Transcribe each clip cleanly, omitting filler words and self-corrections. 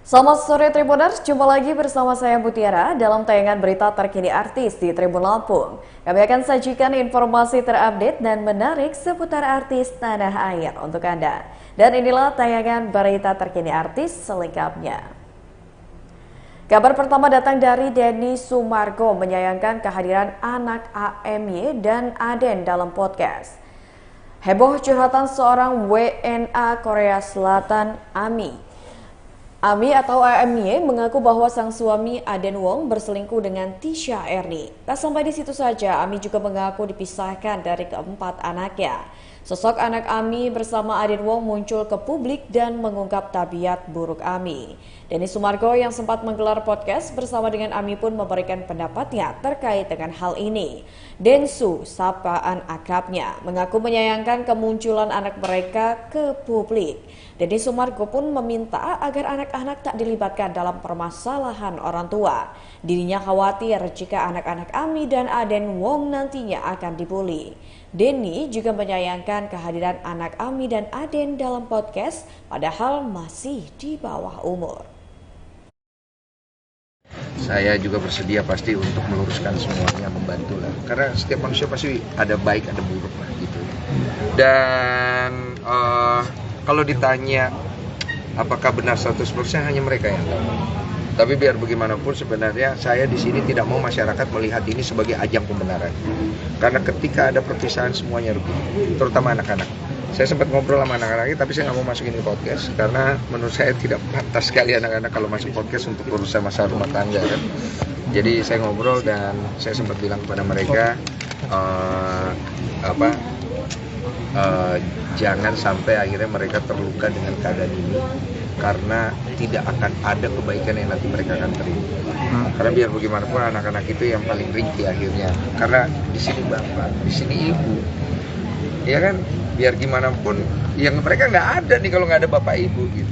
Selamat sore Tribuners, jumpa lagi bersama saya Mutiara dalam tayangan berita terkini artis di Tribun Lampung. Kami akan sajikan informasi terupdate dan menarik seputar artis tanah air untuk Anda. Dan inilah tayangan berita terkini artis selengkapnya. Kabar pertama datang dari Denny Sumargo menyayangkan kehadiran anak AMY dan Aden dalam podcast. Heboh curhatan seorang WNA Korea Selatan, Ami atau AMY mengaku bahwa sang suami Aden Wong berselingkuh dengan Tisha Ernie. Tak sampai di situ saja, Ami juga mengaku dipisahkan dari keempat anaknya. Sosok anak Ami bersama Aden Wong muncul ke publik dan mengungkap tabiat buruk Ami. Denny Sumargo yang sempat menggelar podcast bersama dengan Ami pun memberikan pendapatnya terkait dengan hal ini. Densu, sapaan akrabnya, mengaku menyayangkan kemunculan anak mereka ke publik. Denny Sumargo pun meminta agar anak-anak tak dilibatkan dalam permasalahan orang tua. Dirinya khawatir jika anak-anak Ami dan Aden Wong nantinya akan dibully. Denny juga menyayangkan kehadiran anak Ami dan Aden dalam podcast padahal masih di bawah umur. Saya juga bersedia pasti untuk meluruskan semuanya, membantu lah. Karena setiap manusia pasti ada baik ada buruk lah gitu. Dan kalau ditanya apakah benar 100% hanya mereka yang tahu. Tapi biar bagaimanapun sebenarnya saya di sini tidak mau masyarakat melihat ini sebagai ajang pembenaran. Karena ketika ada perpisahan semuanya rugi, terutama anak-anak. Saya sempat ngobrol sama anak-anaknya tapi saya nggak mau masukin di podcast karena menurut saya tidak pantas sekali anak-anak kalau masuk podcast untuk urusan masalah rumah tangga kan. Jadi saya ngobrol dan saya sempat bilang kepada mereka jangan sampai akhirnya mereka terluka dengan keadaan ini karena tidak akan ada kebaikan yang nanti mereka akan terima. Karena biar bagaimanapun anak-anak itu yang paling ringkih akhirnya. Karena di sini bapak, di sini ibu, ya kan. Biar gimana pun, yang mereka nggak ada nih kalau nggak ada bapak ibu gitu.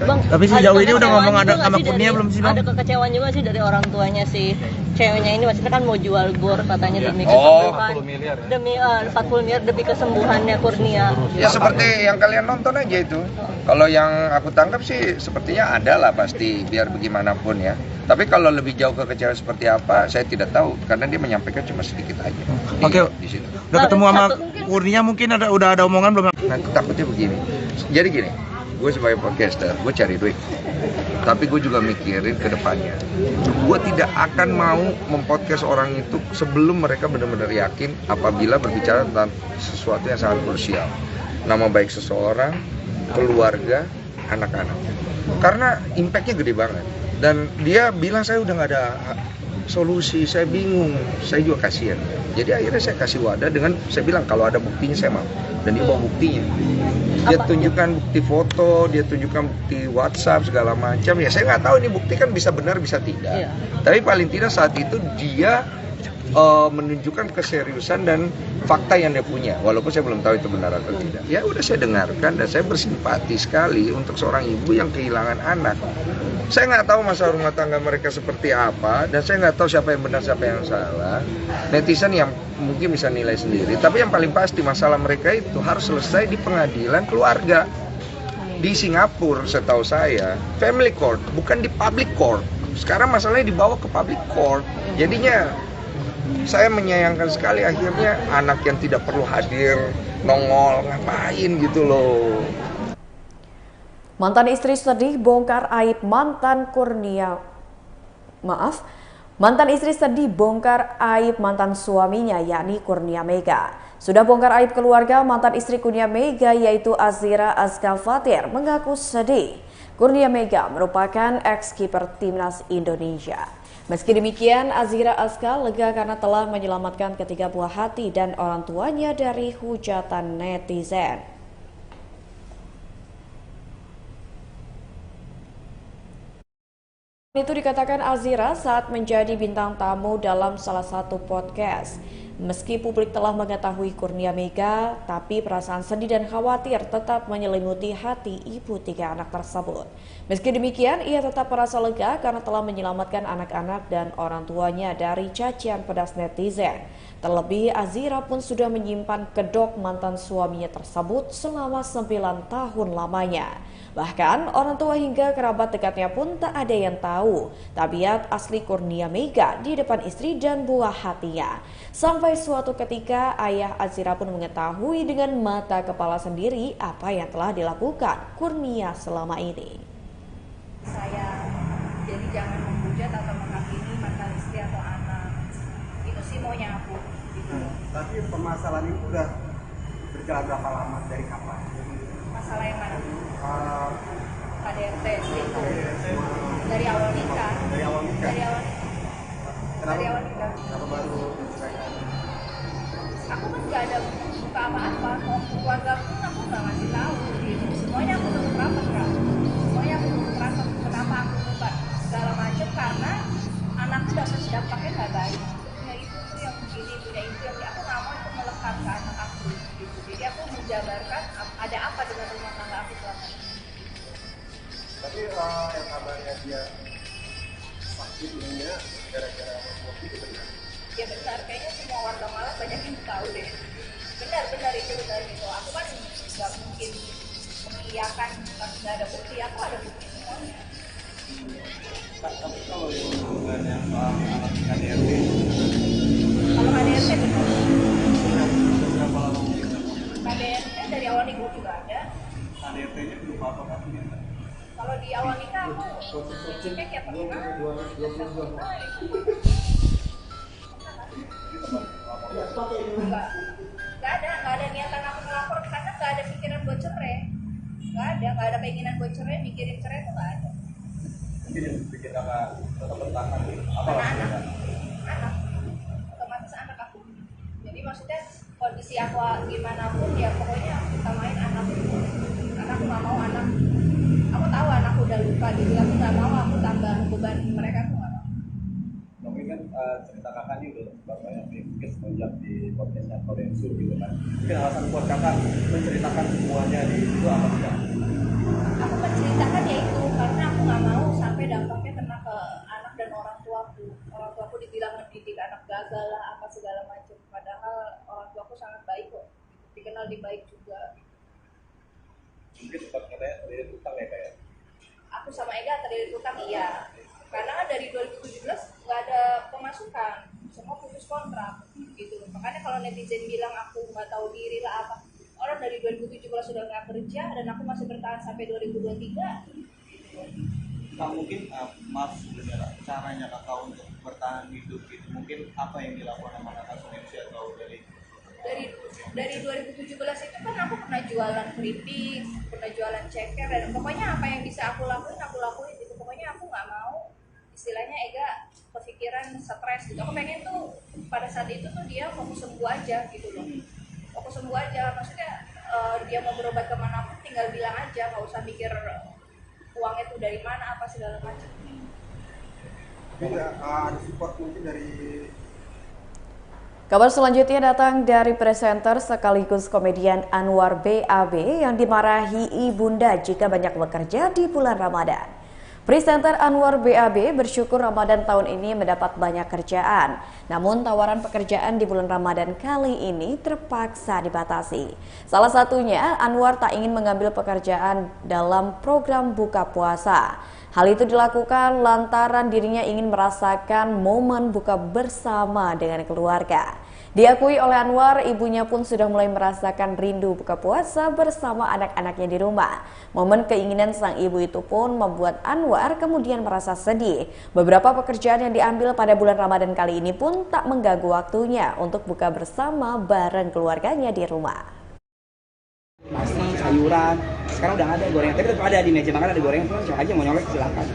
Bang, tapi sejauh ini udah ngomong ada sama Kurnia belum sih Bang? Ada kekecewaan juga sih dari orang tuanya si ceweknya ini, maksudnya kan mau jual GOR katanya demi kesembuhan. 40 miliar ya? Demi 40 miliar demi kesembuhannya Kurnia. Ya seperti yang kalian nonton aja itu. Kalau yang aku tangkap sih sepertinya ada lah pasti, biar bagaimanapun ya. Tapi kalau lebih jauh kekecewaan seperti apa, saya tidak tahu karena dia menyampaikan cuma sedikit aja. Oke. Di situ. Udah ketemu sama Kurnia mungkin udah ada omongan belum? Nah, takutnya begini. Jadi gini, gue sebagai podcaster, gue cari duit. Tapi gue juga mikirin ke depannya. Gue tidak akan mau mempodcast orang itu sebelum mereka benar-benar yakin apabila berbicara tentang sesuatu yang sangat krusial. Nama baik seseorang, keluarga, anak-anak. Karena impactnya gede banget. Dan dia bilang saya udah gak ada solusi, saya bingung, saya juga kasihan. Jadi akhirnya saya kasih wadah dengan saya bilang kalau ada buktinya saya mau. Dan dia bawa buktinya. Dia tunjukkan bukti foto, dia tunjukkan bukti WhatsApp segala macam. Ya saya nggak tahu ini bukti kan bisa benar bisa tidak. Tapi paling tidak saat itu dia menunjukkan keseriusan dan fakta yang dia punya. Walaupun saya belum tahu itu benar atau tidak. Ya udah saya dengarkan dan saya bersimpati sekali untuk seorang ibu yang kehilangan anak. Saya nggak tahu masalah rumah tangga mereka seperti apa dan saya nggak tahu siapa yang benar siapa yang salah. Netizen yang mungkin bisa nilai sendiri. Tapi yang paling pasti masalah mereka itu harus selesai di pengadilan keluarga di Singapura. Setahu saya family court bukan di public court. Sekarang masalahnya dibawa ke public court. Jadinya saya menyayangkan sekali akhirnya anak yang tidak perlu hadir nongol ngapain gitu loh. Mantan istri sedih bongkar aib mantan istri sedih bongkar aib mantan suaminya yakni Kurnia Mega. Sudah bongkar aib keluarga mantan istri Kurnia Mega yaitu Azira Azka Fatir mengaku sedih. Kurnia Mega merupakan ex-kiper timnas Indonesia. Meski demikian, Azira Azka lega karena telah menyelamatkan ketiga buah hati dan orang tuanya dari hujatan netizen. Itu dikatakan Azira saat menjadi bintang tamu dalam salah satu podcast. Meski publik telah mengetahui Kurnia Mega, tapi perasaan sedih dan khawatir tetap menyelimuti hati ibu 3 anak tersebut. Meski demikian, ia tetap merasa lega karena telah menyelamatkan anak-anak dan orang tuanya dari cacian pedas netizen. Terlebih, Azira pun sudah menyimpan kedok mantan suaminya tersebut selama 9 tahun lamanya. Bahkan, orang tua hingga kerabat dekatnya pun tak ada yang tahu tabiat asli Kurnia Mega di depan istri dan buah hatinya. Sampai suatu ketika, ayah Azira pun mengetahui dengan mata kepala sendiri apa yang telah dilakukan Kurnia selama ini. Saya jadi jangan menghujat atau menghakimi mantan istri atau anak. Itu sih maunya aku. Gitu. Tapi permasalahan itu udah berjalan berapa lama, dari kapan? Masalah yang mana? KDRT itu dari awal nikah. Dari awal nikah. Dari awal nikah. Dari awal nikah. Kenapa baru? Aku kan nggak ada buka apa-apa. Keluarga pun aku nggak ngasih tahu. Gitu. Semuanya aku tutup rapat kan. Semuanya aku tutup rapat. Kenapa aku buka segala macam? Karena anakku dampaknya nggak baik. Punya itu tuh yang begini, punya itu yang aku nggak mau itu melekat ke anak aku. Gitu. Jadi aku menjabarkan ada apa dengan rumah tangga aku selama ini. Tapi yang kabarnya dia sakit ininya gara-gara kopi itu benar? Ya benar, kayaknya semua warga Malang banyak yang tahu deh. Benar itu benar gitu. Aku kan nggak mungkin mengiyakan tapi nggak ada bukti. Aku ada bukti semuanya. Tapi kalau yang hubungannya soal anak KDRT, Kalau KDRT benar. berapa lama mungkin? KDRT dari awal nikah juga ada. KDRT-nya belum apa kan? Kalau di awal nikah aku cek ya pernah. Nggak ada niatan aku melapor karena nggak ada pikiran buat cerai. Nggak ada keinginan buat cerai, mikirin cerai itu nggak ada. Mungkin yang bikin kakak tetap bertahan apa? Anak, otomatis anak aku. Jadi maksudnya kondisi aku gimana pun ya pokoknya aku utamain anak. Karena aku nggak mau anak. Aku tahu anakku udah luka gitu. Aku nggak mau aku tambah beban mereka, aku nggak mau. Mungkin kan cerita kakak ini udah banyak mungkin semenjak di podcastnya Korensu gitu kan. Mungkin alasan buat kakak menceritakan semuanya di itu apa enggak? Aku menceritakan ya itu karena aku nggak mau sampai dampaknya kena ke anak dan orang tuaku. Orang tuaku dibilang mendidik anak gagal lah apa segala macam. Padahal orang tuaku sangat baik kok. Dikenal di baik juga. Mungkin sempat katanya terlilit utang ya kayak. Aku sama Ega terlilit utang iya. Karena kan dari 2017 nggak ada pemasukan, semua putus kontrak gitu. Makanya kalau netizen bilang aku nggak tahu diri lah apa, orang dari 2017 sudah nggak kerja dan aku masih bertahan sampai 2023. Nah, mungkin Mas sebenarnya caranya kakak untuk bertahan hidup gitu, mungkin apa yang dilakukan sama kakak sendiri atau Dari 2017 itu kan aku pernah jualan keripik, pernah jualan ceker, dan pokoknya apa yang bisa aku lakuin gitu. Pokoknya aku nggak mau istilahnya Ega kepikiran stres gitu. Aku pengen tuh pada saat itu tuh dia fokus sembuh aja gitu loh. Fokus sembuh aja, maksudnya dia mau berobat kemana pun tinggal bilang aja, nggak usah mikir uangnya tuh dari mana apa segala macam. Tidak ada support mungkin dari. Kabar selanjutnya datang dari presenter sekaligus komedian Anwar BAB yang dimarahi ibunda jika banyak bekerja di bulan Ramadan. Presenter Anwar BAB bersyukur Ramadan tahun ini mendapat banyak kerjaan. Namun tawaran pekerjaan di bulan Ramadan kali ini terpaksa dibatasi. Salah satunya Anwar tak ingin mengambil pekerjaan dalam program buka puasa. Hal itu dilakukan lantaran dirinya ingin merasakan momen buka bersama dengan keluarga. Diakui oleh Anwar, ibunya pun sudah mulai merasakan rindu buka puasa bersama anak-anaknya di rumah. Momen keinginan sang ibu itu pun membuat Anwar kemudian merasa sedih. Beberapa pekerjaan yang diambil pada bulan Ramadan kali ini pun tak mengganggu waktunya untuk buka bersama bareng keluarganya di rumah. Nasi, sayuran, sekarang udah ada gorengan, tapi tetap ada di meja makan ada gorengan, cuma siapa aja mau nyolek silakan.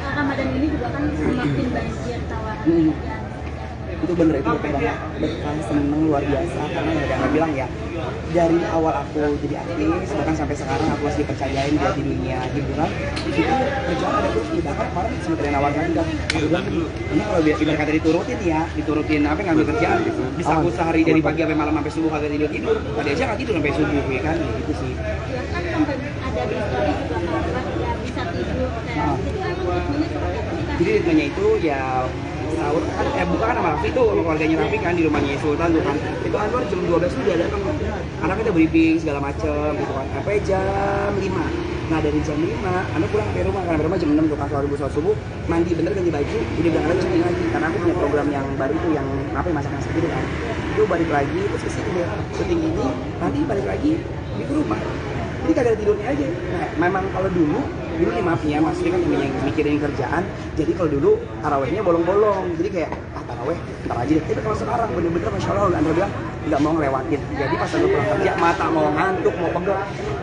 Ramadan ini juga kan semakin banjir tawaran Itu bener, itu betul banget, betah seneng luar biasa karena ya udah bilang ya dari awal aku jadi artis bahkan sampai sekarang aku masih dipercayain di dunia hiburan itu kerjaan ada terus bahkan kemarin sempat ada nawarin lagi kan, ini kalau ibarat kata diturutin apa ngambil kerjaan, bisa aku sehari dari pagi sampai malam sampai subuh kagak tidur, ada aja nggak tidur sampai subuh ya kan, gitu sih. Ya kan sampai ada di story juga kalau nggak bisa tidur kayak itu emang ritmenya seperti apa sih Kak? Jadi ritmenya itu ya sahur kan, buka kan sama Raffi tuh, sama keluarganya Raffi kan di rumahnya Sultan tuh kan. Itu Anwar jam 12 tuh udah datang, anaknya udah briefing segala macem gitu kan, sampai jam 5. Nah dari jam 5, anak pulang ke rumah, karena rumah jam 6 tuh kan, sholat subuh, mandi bener ganti baju, udah bilang lagi syuting lagi, karena aku punya program yang baru tuh yang apa yang masak-masak gitu kan. Itu balik lagi, terus kesini deh, syuting ini, nanti balik lagi di rumah. Jadi kagak ada tidurnya aja. Nah, memang kalau dulu nih maaf ya, maksudnya kan yang mikirin kerjaan. Jadi kalau dulu tarawehnya bolong-bolong. Jadi kayak taraweh ntar aja deh. Tapi kalau sekarang bener-bener Masya Allah Anda bilang nggak mau ngelewatin. Jadi pas aku pulang kerja mata mau ngantuk mau pegel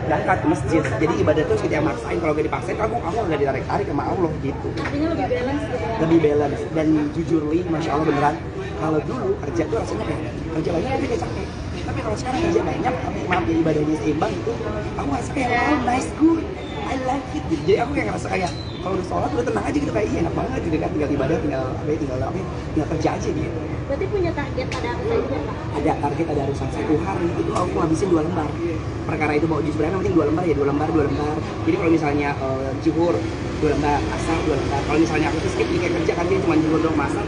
berangkat ke masjid. Jadi ibadah tuh kita yang maksain. Kalau gak dipaksain aku nggak ditarik-tarik sama Allah gitu. Artinya lebih balance gitu ya? Lebih balance. Dan jujur Masya Allah beneran. Kalau dulu kerja tuh rasanya kayak kerja banyak tapi kayak capek. Tapi kalau sekarang kerja banyak tapi maaf ya ibadahnya seimbang itu aku ngerasa kayak oh nice good I like it gitu. Jadi aku kayak ngerasa kayak kalau udah sholat udah tenang aja gitu kayak iya enak banget gitu kan, tinggal ibadah tinggal kerja aja gitu. Berarti punya target pada apa juga Kak? Ada target, ada urusan 1 hari itu aku ngabisin 2 lembar. Perkara itu mau jus berapa penting 2 lembar ya 2 lembar. Jadi kalau misalnya zuhur 2 lembar, asar 2 lembar. Kalau misalnya aku skip nih kayak kerja kan dia cuma zuhur doang masak.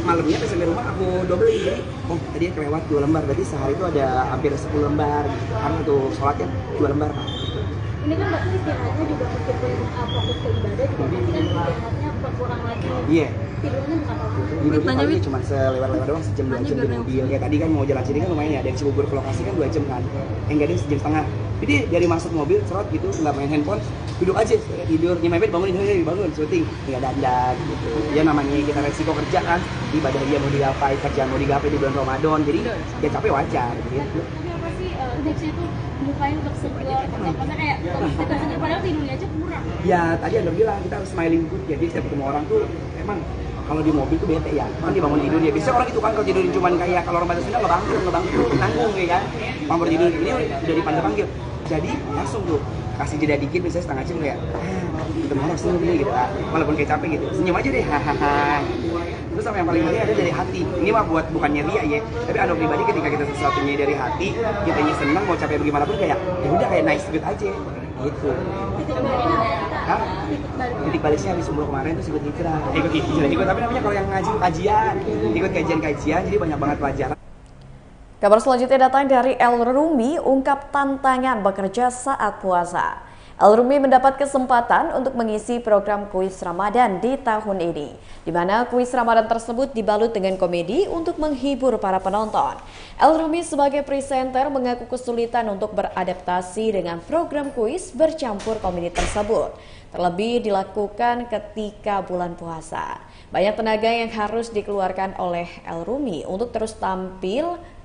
Malamnya pas sampai rumah aku dobelin jadi tadi kelewat 2 lembar berarti sehari itu ada hampir 10 lembar gitu. Karena untuk sholatnya 2 lembar Pak. Ini kan berarti istirahatnya juga meskipun fokus ke ibadah juga pasti kan istirahatnya berkurang lagi. Iya. Tidurnya bukan apa? Tidurnya paling cuma selewat-lewat doang sejam 2 jam di mobil. Ya tadi kan mau jalan sini kan lumayan ya, dari Cibubur ke lokasi kan 2 jam kan. Enggak deh sejam setengah. Jadi dari masuk mobil serot gitu nggak main handphone, duduk aja tidur, nyemepet bangun syuting, nggak dandan gitu. Ya namanya kita resiko kerja kan, ibadah dia mau digapai, kerjaan mau digapai di bulan Ramadan, jadi ya capek wajar gitu. Tapi apa sih tipsnya tuh mukanya untuk segar, karena kayak kita segar padahal tidurnya aja kurang. Ya tadi Anda bilang kita harus smiling good ya, jadi setiap ketemu orang tuh emang kalau di mobil tuh bete ya, kan dibangun tidur ya. Biasanya orang gitu kan kalau tidurin cuman kayak kalau orang Batak Sunda ngebangkit, nanggung ya kan. Bangun tidur ini udah dipanggil. Jadi langsung tuh kasih jeda dikit misalnya setengah jam kayak ketemu orang senyum gitu kan. Walaupun kayak capek gitu, senyum aja deh hahaha. Terus sama yang paling penting ada dari hati. Ini mah buat bukannya ria ya, tapi Anda pribadi ketika kita sesuatunya dari hati, kitanya senang mau capek bagaimanapun kayak ya udah kayak nice good aja gitu. Titik baliknya habis umroh kemarin tuh ikut hijrah. Ikut tapi namanya kalau yang ngaji kajian, ikut kajian jadi banyak banget pelajaran. Kabar selanjutnya datang dari El Rumi, ungkap tantangan bekerja saat puasa. El Rumi mendapat kesempatan untuk mengisi program kuis Ramadan di tahun ini, di mana kuis Ramadan tersebut dibalut dengan komedi untuk menghibur para penonton. El Rumi sebagai presenter mengaku kesulitan untuk beradaptasi dengan program kuis bercampur komedi tersebut. Terlebih dilakukan ketika bulan puasa. Banyak tenaga yang harus dikeluarkan oleh El Rumi untuk terus tampil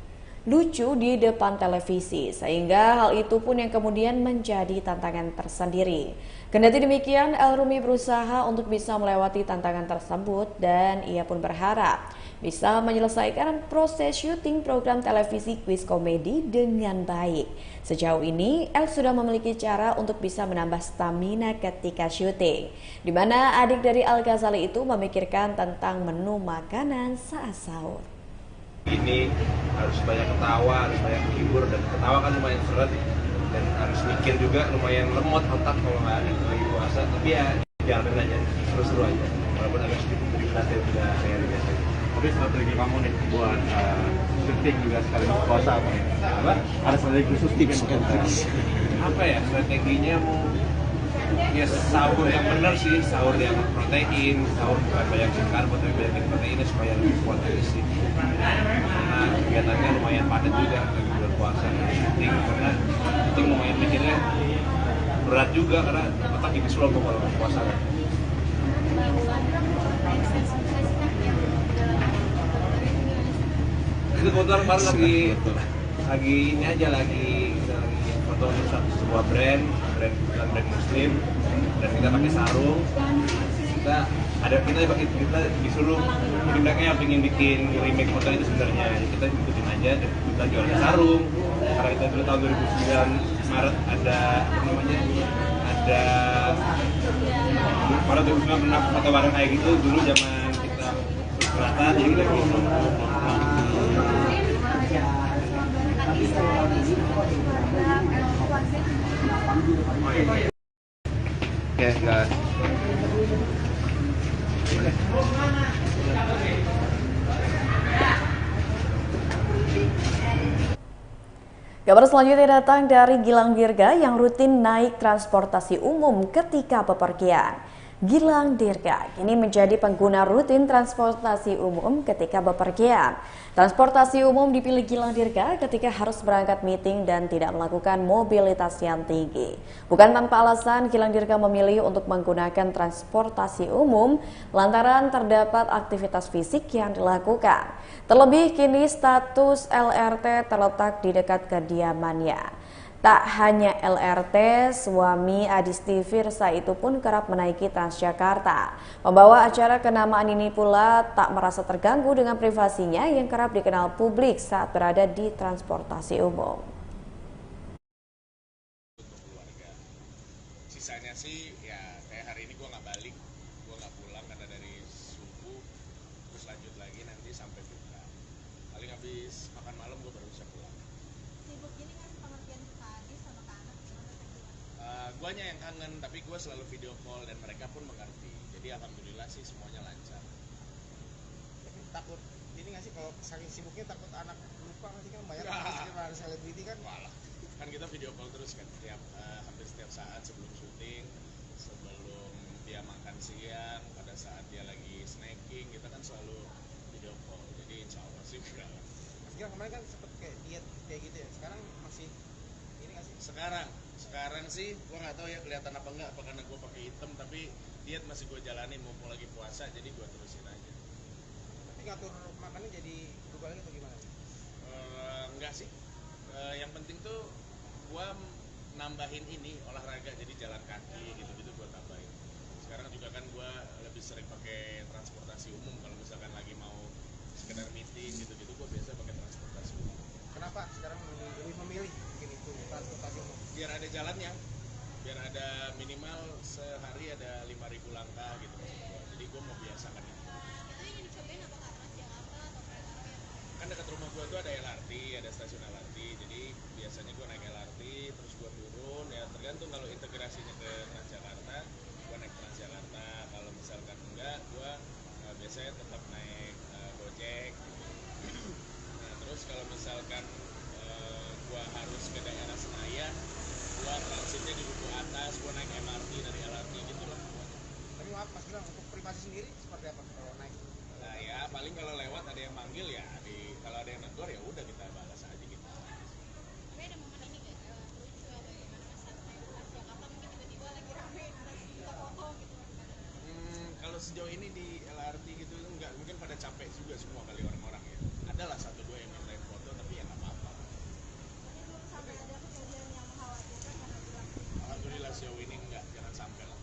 lucu di depan televisi, sehingga hal itu pun yang kemudian menjadi tantangan tersendiri. Kendati demikian, El Rumi berusaha untuk bisa melewati tantangan tersebut dan ia pun berharap bisa menyelesaikan proses syuting program televisi kuis komedi dengan baik. Sejauh ini, El sudah memiliki cara untuk bisa menambah stamina ketika syuting, di mana adik dari Al Ghazali itu memikirkan tentang menu makanan saat sahur. Ini harus banyak ketawa, harus banyak menghibur, dan ketawa kan lumayan seret dan harus mikir juga lumayan lemot otak kalau nggak lagi puasa. Tapi ya jalanin aja, seru-seru aja walaupun agak sedikit lebih berat daripada hari biasa. Tapi strategi kamu nih buat syuting juga sekaligus puasa apa ya? Ada strategi khusus tips mungkin? Apa ya strateginya mau ya sahur yang benar sih, sahur yang protein, sahur bukan banyak karbo tapi banyak proteinnya supaya lebih kuat dari sih. Karena kegiatannya lumayan padat juga lagi bulan puasa syuting, karena syuting lumayan mikirnya berat juga karena otak jadi slow kalau puasa kan. Itu kebetulan kemarin lagi ini aja lagi foto untuk sebuah brand muslim dan kita pakai sarung. Kita disuruh mereka yang ingin remake foto itu sebenarnya kita ikutin aja dan kita jualnya sarung karena kita dulu tahun 2009 Maret ada ada pada tuh pernah foto bareng kayak gitu dulu zaman kita berkereta, jadi kita Oke, enggak. Kabar selanjutnya datang dari Gilang Dirga yang rutin naik transportasi umum ketika bepergian. Gilang Dirga kini menjadi pengguna rutin transportasi umum ketika bepergian. Transportasi umum dipilih Gilang Dirga ketika harus berangkat meeting dan tidak melakukan mobilitas yang tinggi. Bukan tanpa alasan, Gilang Dirga memilih untuk menggunakan transportasi umum lantaran terdapat aktivitas fisik yang dilakukan. Terlebih kini status LRT terletak di dekat kediamannya. Tak hanya LRT, suami Adisti Firsa itu pun kerap menaiki Transjakarta. Pembawa acara kenamaan ini pula tak merasa terganggu dengan privasinya yang kerap dikenal publik saat berada di transportasi umum. Sisanya sih ya kayak hari ini gue nggak balik, gue nggak pulang karena dari subuh terus lanjut lagi nanti sampai buka. Paling habis makan malam gue baru bisa pulang. Sibuk gini kan pengertian pagi sama ke anak Guanya yang kangen, tapi gue selalu video call dan mereka pun mengerti. Jadi alhamdulillah sih semuanya lancar. Tapi takut ini nggak sih kalau saking sibuknya takut anak lupa nggak sih kan banyak artis selebriti kan? Walah, kan kita video call terus kan hampir setiap saat sebelum syuting, sebelum dia makan siang, pada saat dia lagi snacking, kita kan selalu video call. Jadi insya Allah sih enggak. Mas Gilang kemarin kan sempet kayak diet gitu ya. Sekarang masih ini nggak sih? Sekarang sih gue nggak tahu ya kelihatan apa enggak, apa karena gue pakai hitam, tapi diet masih gue jalanin mumpung lagi puasa, jadi gue terusin aja. Tapi ngatur makannya jadi berubah lagi atau gimana? Enggak sih. Yang penting tuh gue nambahin ini olahraga, jadi jalan kaki gitu-gitu gue tambahin. Sekarang juga kan gue lebih sering pakai transportasi umum kalau misalkan lagi mau sekedar meeting gitu-gitu, gue biasa pakai transportasi umum. Kenapa sekarang lebih memilih mungkin itu transportasi umum? Biar ada jalannya, biar ada minimal sehari ada 5.000 langkah gitu. Jadi gue mau biasakan itu. itu yang dicobain apa ke Transjakarta atau kereta api? Kan dekat rumah gue tuh ada LRT, ada stasiun LRT, jadi biasanya gue naik LRT terus gue turun, ya tergantung kalau integrasinya ke Transjakarta gue naik Transjakarta, kalau misalkan enggak gue biasanya tetap naik Gojek gitu. Nah terus kalau misalkan gue harus ke daerah Senayan, gue transitnya di Duku Atas, gue naik MRT dari LRT gitu lah. Tapi maaf Mas Gilang, untuk privasi sendiri seperti apa kalau naik? Nah ya paling kalau lewat ada yang manggil ya, kalau ada yang negor ya udah kita balas aja gitu. Tapi ada momen ini nggak lucu atau gimana mas saat naik Transjakarta mungkin tiba-tiba lagi rame terus kita foto gitu kan? Kalau sejauh ini di LRT gitu enggak, mungkin pada capek juga semua kali orang-orang ya. Adalah satu dua yang mintain foto tapi ya nggak apa-apa. Sampai ada kejadian yang mengkhawatirkan karena bilang Alhamdulillah sejauh ini enggak, jangan sampai lah.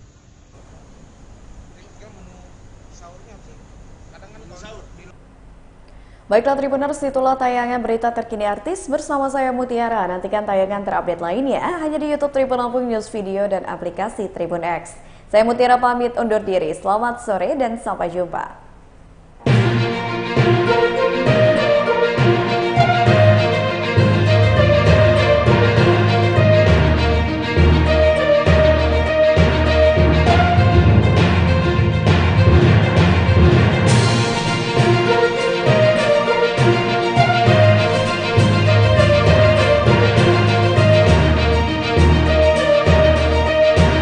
Jadi Mas Gilang menu sahurnya apa sih? Kadang kan Menu kalau sahur? Baiklah Tribuners, itulah tayangan berita terkini artis bersama saya Mutiara. Nantikan tayangan terupdate lainnya hanya di YouTube Tribun Lampung News Video dan aplikasi Tribun X. Saya Mutiara pamit undur diri. Selamat sore dan sampai jumpa.